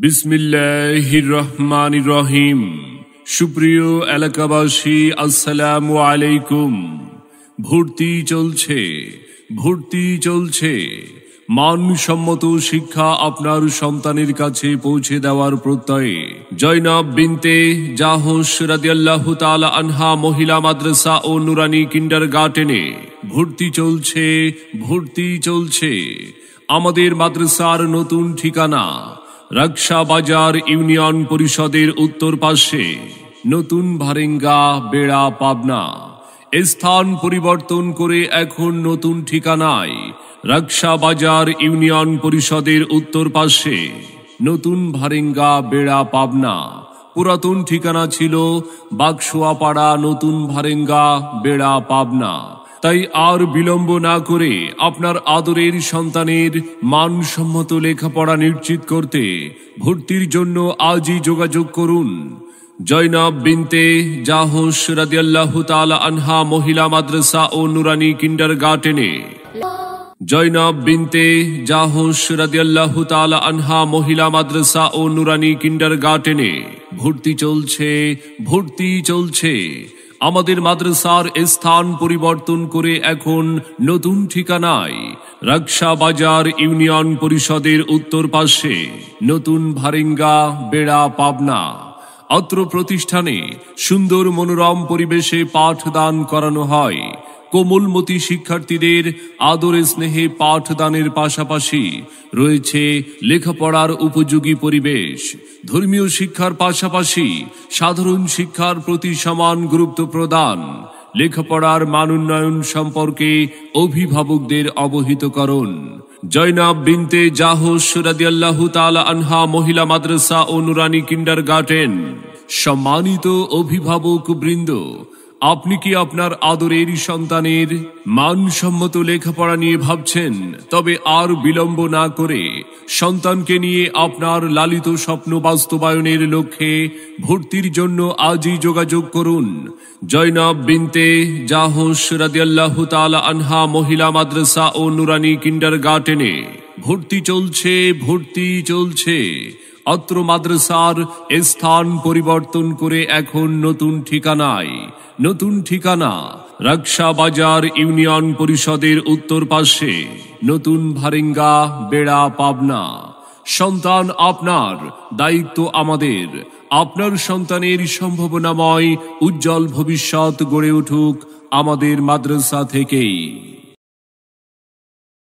বিসমিল্লাহির রহমানির রহিম। সুপ্রিয় এলাকাবাসী, আসসালামু আলাইকুম। ভর্তি চলছে। মানসম্মত শিক্ষা আপনার সন্তানের কাছে পৌঁছে দেওয়ার প্রত্যয়ে জয়নাব বিনতে জাহশ রাদিয়াল্লাহু তাআলা আনহা মহিলা মাদ্রাসা ও নুরানি কিন্ডারগার্টেনে ভর্তি চলছে। আমাদের মাদ্রাসার নতুন ঠিকানা রাকশা বাজার ইউনিয়ন পরিষদের উত্তর পাশে, নতুন ভারেঙ্গা, বেড়া, পাবনা। স্থান পরিবর্তন করে এখন নতুন ঠিকানায় রাকশা বাজার ইউনিয়ন পরিষদের উত্তর পাশে, নতুন ভারেঙ্গা, বেড়া, পাবনা। পুরাতন ঠিকানা ছিল বাগসোয়াপাড়া, নতুন ভারেঙ্গা, বেড়া, পাবনা। তাই আর বিলম্ব না করে আপনার আদরের সন্তানের মানসম্মত লেখাপড়া নিশ্চিত করতে ভর্তির জন্য আজই যোগাযোগ করুন। জয়নাব বিনতে জাহশ রাদিয়াল্লাহু তাআলা আনহা মহিলা মাদ্রাসা ও নুরানি কিন্ডারগার্টেনে। জয়নাব বিনতে জাহশ রাদিয়াল্লাহু তাআলা আনহা মহিলা মাদ্রাসা ও নুরানি কিন্ডারগার্টেনে ভর্তি চলছে। আমাদের মাদ্রাসার স্থান পরিবর্তন করে এখন নতুন ঠিকানায় রাকশা বাজার ইউনিয়ন পরিষদের উত্তর পাশে, নতুন ভারেঙ্গা, বেড়া, পাবনা। অত্র প্রতিষ্ঠানে সুন্দর মনোরম পরিবেশে পাঠদান করানো হয়। কোমলমতি শিক্ষার্থীদের আদরে স্নেহে পাঠদানের পাশাপাশি রয়েছে লেখাপড়ার উপযোগী পরিবেশ। ধর্মীয় শিক্ষার পাশাপাশি সাধারণ শিক্ষার প্রতি সমান গুরুত্ব প্রদান। লেখাপড়ার মান উন্নয়ন সম্পর্কে অভিভাবকদের অবহিত করুন। জয়নাব বিনতে জাহশ রাদিয়াল্লাহু তাআলা আনহা মহিলা মাদ্রাসা ও নুরানি কিন্ডারগার্টেন। সম্মানিত অভিভাবক বৃন্দ, আপনি কি আপনার আদরের সন্তানের মানসম্মত লেখাপড়া নিয়ে ভাবছেন? তবে আর বিলম্ব না করে সন্তানকে নিয়ে আপনার লালিত স্বপ্ন বাস্তবায়নের লক্ষ্যে ভর্তির জন্য আজই যোগাযোগ করুন। জয়নাব বিনতে জাহশ রাদিয়াল্লাহু তাআলা আনহা মহিলা মাদ্রাসা ও নুরানি কিন্ডারগার্টেনে ভর্তি চলছে। অত্র মাদ্রাসার স্থান পরিবর্তন করে এখন নতুন ঠিকানা রাকশা বাজার ইউনিয়ন পরিষদের উত্তর পাশে, নতুন ভারেঙ্গা, বেড়া, পাবনা। সন্তান আপনার, দায়িত্ব আমাদের। আপনার সন্তানের সম্ভাবনাময় উজ্জ্বল ভবিষ্যৎ গড়ে উঠুক আমাদের মাদ্রাসা থেকেই।